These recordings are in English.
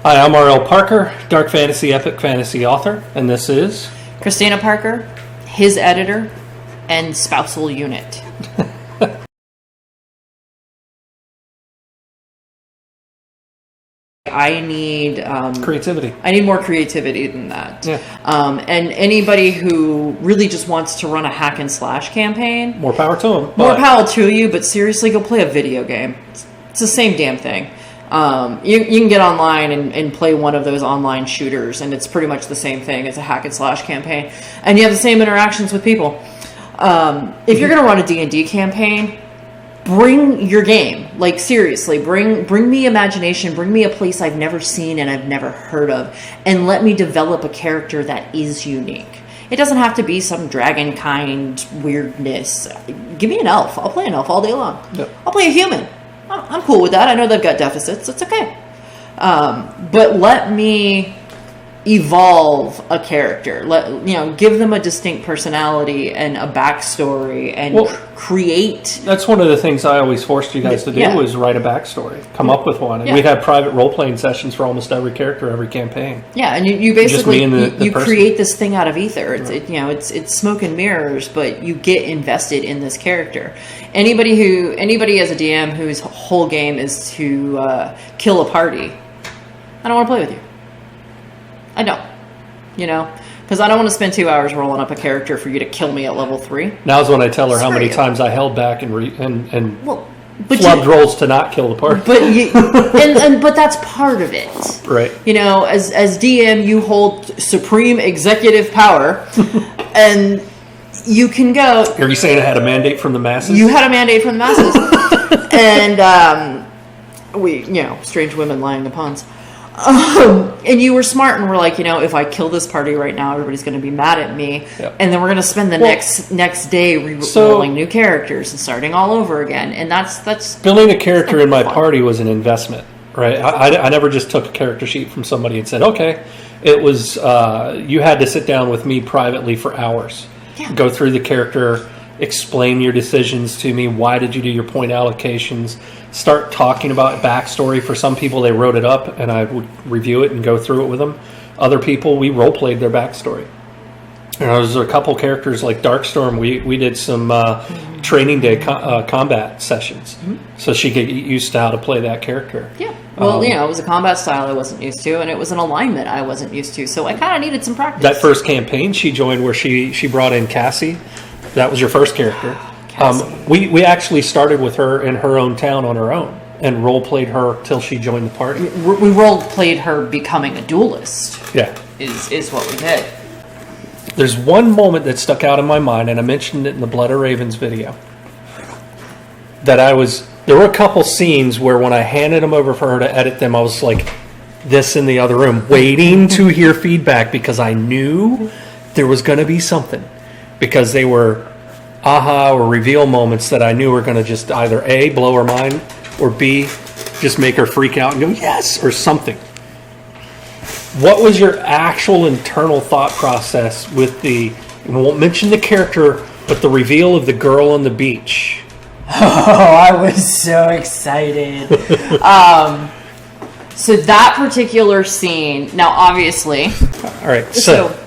Hi, I'm R.L. Parker, dark fantasy, epic fantasy author, and this is... Kristina Parker, his editor, and spousal unit. I need creativity. I need more creativity than that. Yeah. And anybody who really just wants to run a hack and slash campaign, More power to them. more power to you. But seriously, go play a video game. It's the same damn thing. You can get online and play one of those online shooters, and it's pretty much the same thing as a hack and slash campaign, and you have the same interactions with people. If you're going to run a D&D campaign, bring your game. Like, seriously, bring me imagination, bring me a place I've never seen and I've never heard of, and let me develop a character that is unique. It doesn't have to be some dragon kind weirdness. Give me an elf. I'll play an elf all day long. Yep. I'll play a human. I'm cool with that. I know they've got deficits. It's okay. But let me evolve a character. Give them a distinct personality and a backstory and create. That's one of the things I always forced you guys to do was write a backstory. Come up with one. And we'd have private role-playing sessions for almost every character, every campaign. Yeah, and you basically you create this thing out of ether. It's smoke and mirrors, but you get invested in this character. Anybody as a DM whose whole game is to kill a party, I don't want to play with you. I don't, because I don't want to spend 2 hours rolling up a character for you to kill me at level 3. Now's when I tell her how many times I held back and flubbed rolls to not kill the party. But that's part of it, right? As DM, you hold supreme executive power, and you can go. Are you saying I had a mandate from the masses? You had a mandate from the masses, and strange women lying to puns. And you were smart and were like, if I kill this party right now, everybody's going to be mad at me. Yep. And then we're going to spend the next day rolling new characters and starting all over again. And that's building a character in my party was an investment, right? I never just took a character sheet from somebody and said, okay. It was, you had to sit down with me privately for hours, go through the character, explain your decisions to me. Why did you do your point allocations? Start talking about backstory. For some people, they wrote it up, and I would review it and go through it with them. Other people, we role-played their backstory. There's a couple characters like Darkstorm. We did some training day combat sessions, so she could get used to how to play that character. Yeah. Well, it was a combat style I wasn't used to, and it was an alignment I wasn't used to, so I kind of needed some practice. That first campaign she joined, where she brought in Cassie. That was your first character. We actually started with her in her own town on her own and role-played her till she joined the party. We role-played her becoming a duelist. Yeah. Is what we did. There's one moment that stuck out in my mind, and I mentioned it in the Blood of Ravens video. There were a couple scenes where when I handed them over for her to edit them, I was like this in the other room, waiting to hear feedback because I knew there was going to be something. Because they were aha or reveal moments that I knew were going to just either A, blow her mind, or B, just make her freak out and go, yes, or something. What was your actual internal thought process with we won't mention the character, but the reveal of the girl on the beach? Oh, I was so excited. So that particular scene, now obviously. All right, so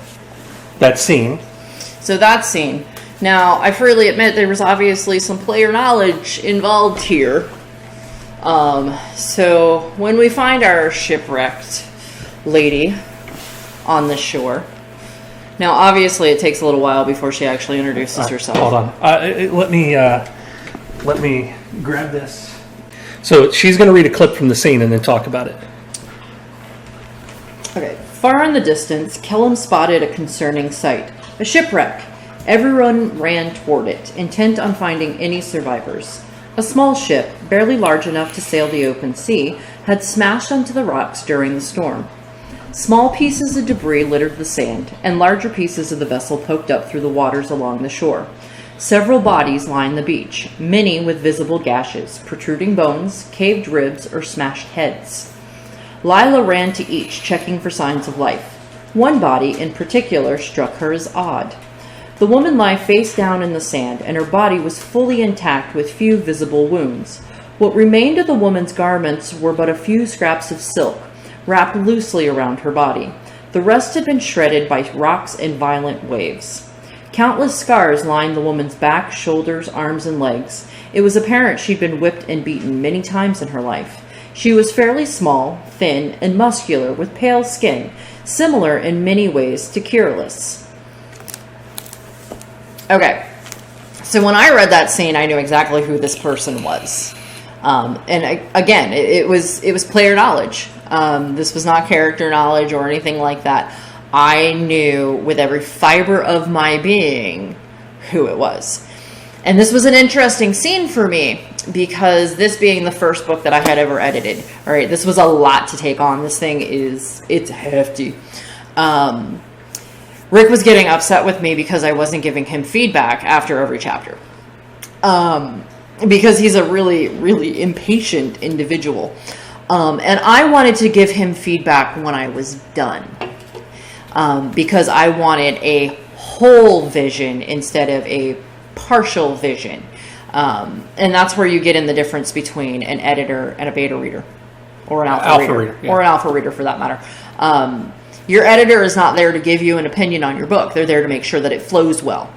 that scene. So that scene. Now, I freely admit there was obviously some player knowledge involved here. So when we find our shipwrecked lady on the shore, now obviously it takes a little while before she actually introduces herself. Hold on. Let me grab this. So she's going to read a clip from the scene and then talk about it. Okay. Far in the distance, Kellum spotted a concerning sight. A shipwreck. Everyone ran toward it, intent on finding any survivors. A small ship, barely large enough to sail the open sea, had smashed onto the rocks during the storm. Small pieces of debris littered the sand, and larger pieces of the vessel poked up through the waters along the shore. Several bodies lined the beach, many with visible gashes, protruding bones, caved ribs, or smashed heads. Lila ran to each, checking for signs of life. One body in particular struck her as odd. The woman lay face down in the sand, and her body was fully intact with few visible wounds. What remained of the woman's garments were but a few scraps of silk, wrapped loosely around her body. The rest had been shredded by rocks and violent waves. Countless scars lined the woman's back, shoulders, arms, and legs. It was apparent she'd been whipped and beaten many times in her life. She was fairly small, thin, and muscular, with pale skin, similar in many ways to Cureless. Okay, so when I read that scene, I knew exactly who this person was. It was player knowledge. This was not character knowledge or anything like that. I knew with every fiber of my being who it was. And this was an interesting scene for me because this being the first book that I had ever edited, all right, this was a lot to take on. This thing it's hefty. Rick was getting upset with me because I wasn't giving him feedback after every chapter. Because he's a really, really impatient individual. And I wanted to give him feedback when I was done. Because I wanted a whole vision instead of a partial vision. And that's where you get in the difference between an editor and a beta reader. Or an alpha reader. Yeah. Or an alpha reader for that matter. Your editor is not there to give you an opinion on your book. They're there to make sure that it flows well.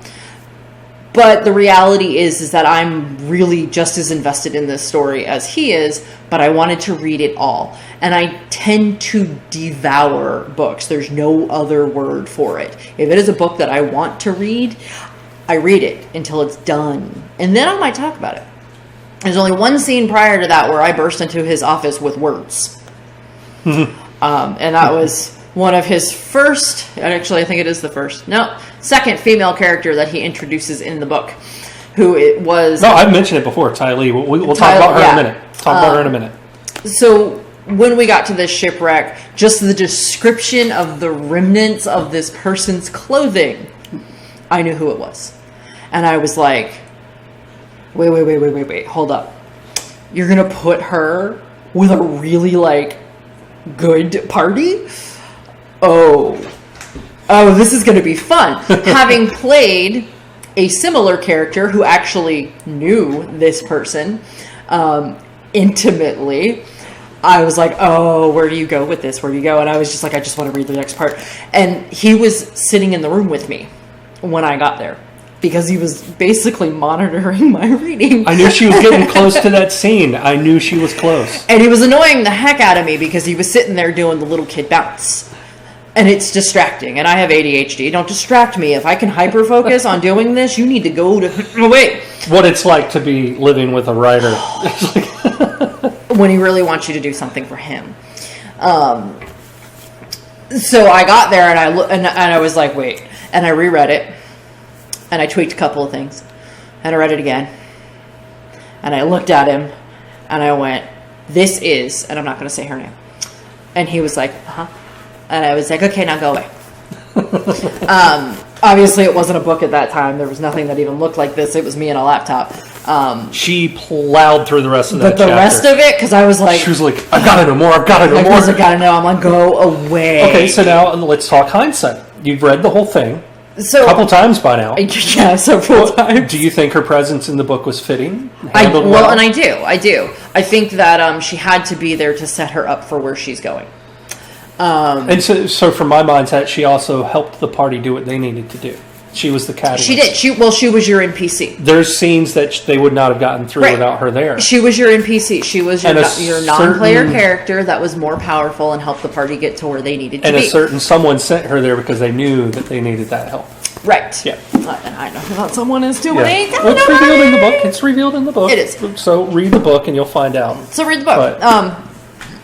But the reality is that I'm really just as invested in this story as he is, but I wanted to read it all. And I tend to devour books. There's no other word for it. If it is a book that I want to read, I read it until it's done. And then I might talk about it. There's only one scene prior to that where I burst into his office with words. And that was one of his first, actually I think it is the first, second female character that he introduces in the book, who it was... No, I've mentioned it before, Ty Lee. We'll talk about her in a minute. Talk about her in a minute. So when we got to this shipwreck, just the description of the remnants of this person's clothing, I knew who it was. And I was like, wait, hold up. You're going to put her with a really, good party? Oh, this is going to be fun. Having played a similar character who actually knew this person intimately, I was like, oh, where do you go with this? Where do you go? And I was just like, I just want to read the next part. And he was sitting in the room with me when I got there because he was basically monitoring my reading. I knew she was getting close to that scene. I knew she was close. And he was annoying the heck out of me because he was sitting there doing the little kid bounce. And it's distracting. And I have ADHD. Don't distract me. If I can hyper-focus on doing this, you need to go to... Wait. What it's like to be living with a writer. When he really wants you to do something for him. So I got there and I was like, wait. And I reread it. And I tweaked a couple of things. And I read it again. And I looked at him. And I went, this is... And I'm not going to say her name. And he was like, uh-huh. And I was like, okay, now go away. Obviously, it wasn't a book at that time. There was nothing that even looked like this. It was me and a laptop. She plowed through the rest of that chapter. But the rest of it, because I was like... She was like, I've got to know more, I've got to know more. I've got to know. I'm like, go away. Okay, so now let's talk hindsight. You've read the whole thing a couple times by now. Yeah, several times. Do you think her presence in the book was fitting? And I do. I think that she had to be there to set her up for where she's going. And so from my mindset, she also helped the party do what they needed to do. She was the catalyst. She did. She was your NPC. There's scenes that they would not have gotten through without her there. She was your NPC. She was your non-player character that was more powerful and helped the party get to where they needed to be. And someone sent her there because they knew that they needed that help. Right. Yeah. And I know who that someone is too. Yeah. It's revealed in the book. It's revealed in the book. It is. So read the book and you'll find out. So read the book.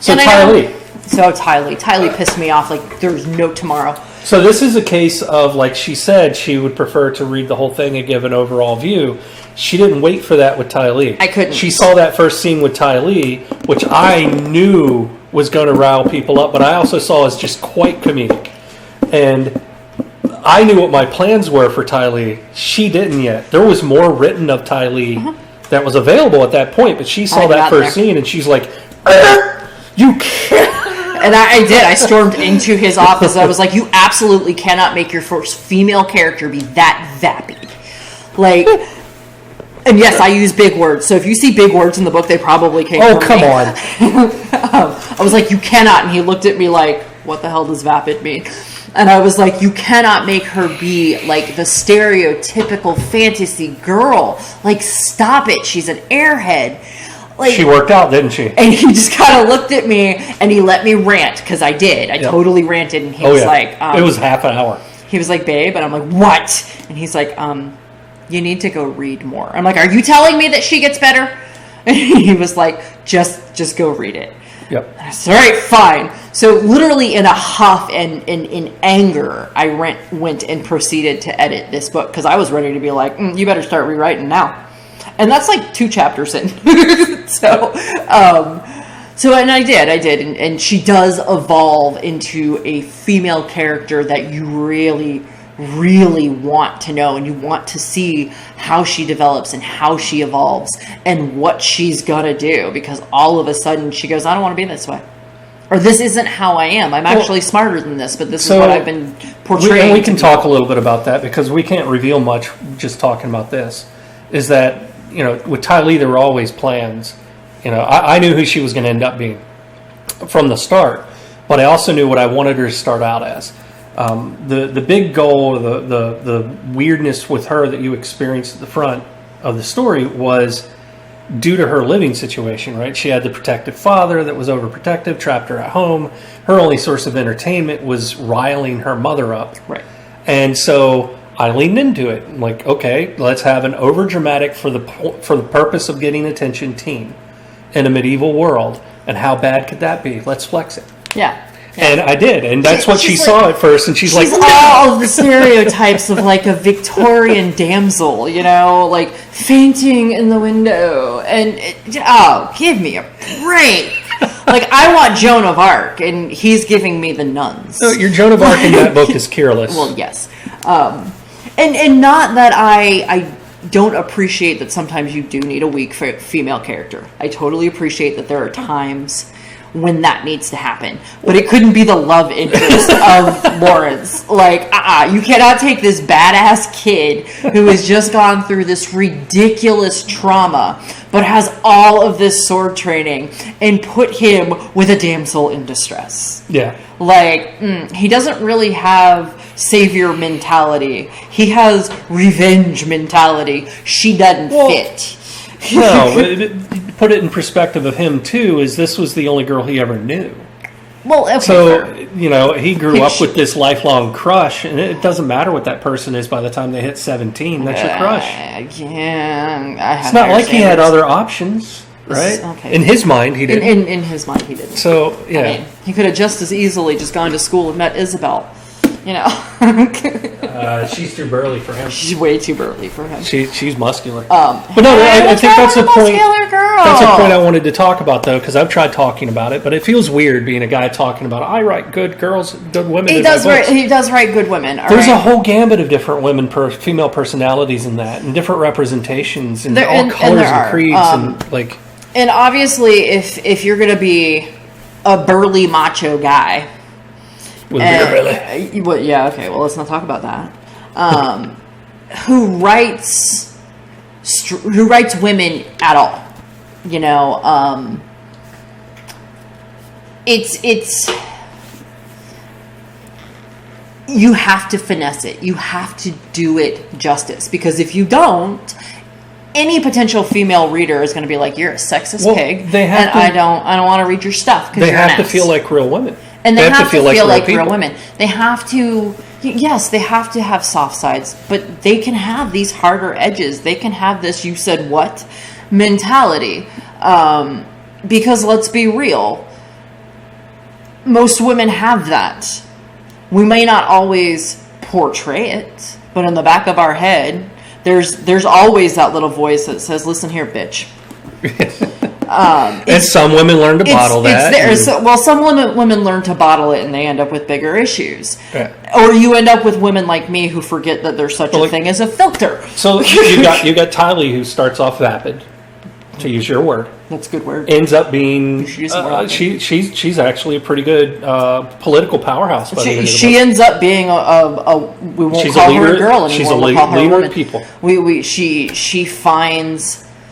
So Ty Lee. So Ty Lee pissed me off like there's no tomorrow. So this is a case of, like she said, she would prefer to read the whole thing and give an overall view. She didn't wait for that with Ty Lee. I couldn't. She saw that first scene with Ty Lee, which I knew was going to rile people up, but I also saw as just quite comedic. And I knew what my plans were for Ty Lee. She didn't yet. There was more written of Ty Lee that was available at that point, but she saw that first scene and she's like, you can't. And I did. I stormed into his office. I was like, you absolutely cannot make your first female character be that vapid. Like, And yes, I use big words. So if you see big words in the book, they probably came from me. Come on. I was like, you cannot. And he looked at me like, what the hell does vapid mean? And I was like, you cannot make her be like the stereotypical fantasy girl. Like, stop it. She's an airhead. Like, she worked out, didn't she? And he just kind of looked at me and he let me rant, because I did. I totally ranted. And he was like... it was half an hour. He was like, babe. And I'm like, what? And he's like, you need to go read more. I'm like, are you telling me that she gets better? And he was like, just go read it. Yep. And I said, all right, fine. So literally in a huff and in anger, I went and proceeded to edit this book, because I was ready to be like, you better start rewriting now. And that's like 2 chapters in. So and I did. And she does evolve into a female character that you really, really want to know, and you want to see how she develops and how she evolves and what she's gonna do, because all of a sudden she goes, I don't want to be this way, or this isn't how I am. I'm actually smarter than this, but this is what I've been portraying. We can talk a little bit about that, because we can't reveal much just talking about this. Is that, with Ty Lee, there were always plans. I knew who she was going to end up being from the start, but I also knew what I wanted her to start out as. The big goal, the weirdness with her that you experienced at the front of the story was due to her living situation, right? She had the protective father that was overprotective, trapped her at home. Her only source of entertainment was riling her mother up. Right. And so I leaned into it. I'm like, okay, let's have an overdramatic for the purpose of getting attention teen in a medieval world. And how bad could that be? Let's flex it. Yeah. And I did, and that's what she saw at first, and she's like, all of the stereotypes of like a Victorian damsel, like fainting in the window, and give me a break. Like, I want Joan of Arc, and he's giving me the nuns. No, your Joan of Arc in that book is careless. Well, yes, and not that I don't appreciate that sometimes you do need a weak female character. I totally appreciate that there are times when that needs to happen, but it couldn't be the love interest of Lawrence. Like, you cannot take this badass kid who has just gone through this ridiculous trauma, but has all of this sword training, and put him with a damsel in distress. Yeah. Like, he doesn't really have savior mentality. He has revenge mentality. She doesn't fit. No, put it in perspective of him too, is this was the only girl he ever knew. Well, okay, so he grew up with this lifelong crush, and it doesn't matter what that person is by the time they hit 17. That's your crush. It's not like he had other options, right? Okay. In his mind, he did. In his mind, he didn't. So yeah, I mean, he could have just as easily just gone to school and met Isabel. She's too burly for him. She's way too burly for him. She's muscular. But no, I think that's the point. Girl. That's a point I wanted to talk about, though, because I've tried talking about it, but it feels weird being a guy talking about, I write good girls, good women. He does write good women. There's a whole gambit of different female personalities in that, and different representations, and all colors and creeds, and like. And obviously, if you're going to be a burly macho guy. Well, yeah, okay. Well, let's not talk about that. Who writes women at all? It's you have to finesse it. You have to do it justice, because if you don't, any potential female reader is going to be like, "You're a sexist pig," I don't want to read your stuff. They have to feel like real women. And they have to feel like real women. They have to, yes, they have to have soft sides, but they can have these harder edges. They can have this "you said what" mentality. Because let's be real, most women have that. We may not always portray it, but in the back of our head, there's always that little voice that says, "Listen here, bitch." And some women learn to bottle that. It's there. Some women learn to bottle it, and they end up with bigger issues. Yeah. Or you end up with women like me who forget that there's such a thing as a filter. So you got Ty Lee, who starts off vapid, to use your word, That's a good word. ends up being She's she's actually a pretty good political powerhouse. By the end of the She book. ends up being a we won't She's call a leader, her a girl anymore. she's a we'll call her a leader woman. of people.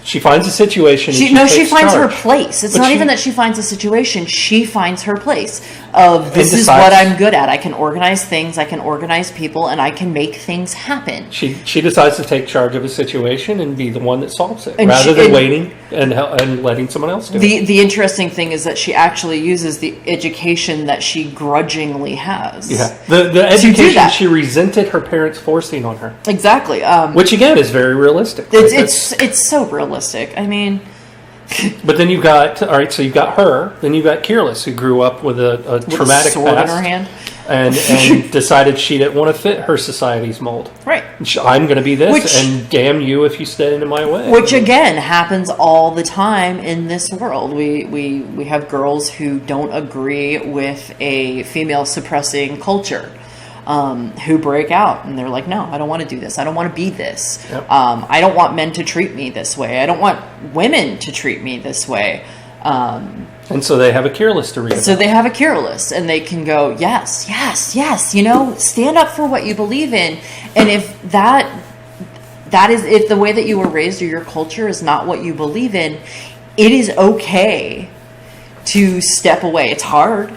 She finds a situation. she takes finds her charge. place. It's But not even that she finds a situation. She finds her place of this is decides- what I'm good at. I can organize things. I can organize people, and I can make things happen. She decides to take charge of a situation and be the one that solves it, And rather than waiting and letting someone else do it. The interesting thing is that she actually uses the education that she grudgingly has. Yeah, the do education that. she resented her parents forcing on her, Exactly. which again is very realistic. right? It's so realistic. I mean, But then you've got so you've got her, then you've got Kearless, who grew up with a traumatic sword past in her hand. and decided she didn't want to fit her society's mold. Right. I'm going to be this, Which- and damn you if you stand in my way. Which again happens all the time in this world. We have girls who don't agree with a female suppressing culture, who break out and they're like, no, I don't want to do this. I don't want to be this. Yep. I don't want men to treat me this way. I don't want women to treat me this way. And so they have a cure list to read. So they have a cure list and they can go, yes, yes, yes, stand up for what you believe in. And if if the way that you were raised or your culture is not what you believe in, it is okay to step away. It's hard,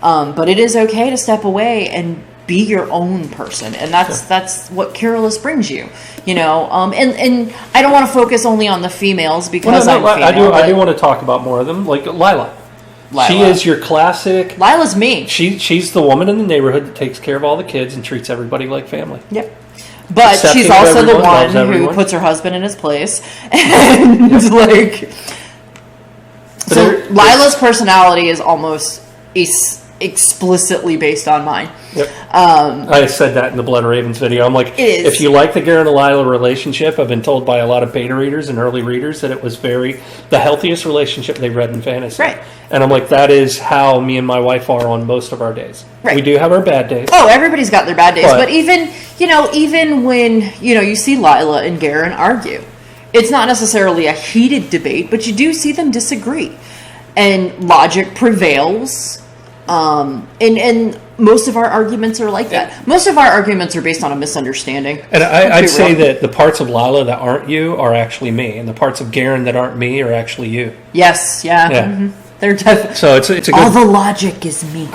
but it is okay to step away and be your own person. And that's what Cureless brings you, and I don't want to focus only on the females because I'm female. I do want to talk about more of them, like Lila. She is your classic. Lila's me. She's the woman in the neighborhood that takes care of all the kids and treats everybody like family. Yep. But Accepting she's also the everyone, one loves who everyone. puts her husband in his place. And Lila's personality is almost explicitly based on mine. Yep. I said that in the Blood Ravens video. I'm like, if you like the Garen and Lila relationship, I've been told by a lot of beta readers and early readers that it was the healthiest relationship they've read in fantasy. Right. And I'm like, that is how me and my wife are on most of our days. Right. We do have our bad days. Oh, everybody's got their bad days. But even when, you see Lila and Garen argue, it's not necessarily a heated debate, but you do see them disagree. And logic prevails. And most of our arguments are like that. Most of our arguments are based on a misunderstanding. And I'd say that the parts of Lila that aren't you are actually me, and the parts of Garen that aren't me are actually you. Yes, yeah. Mm-hmm. They're definitely. So it's a good. All the logic is me.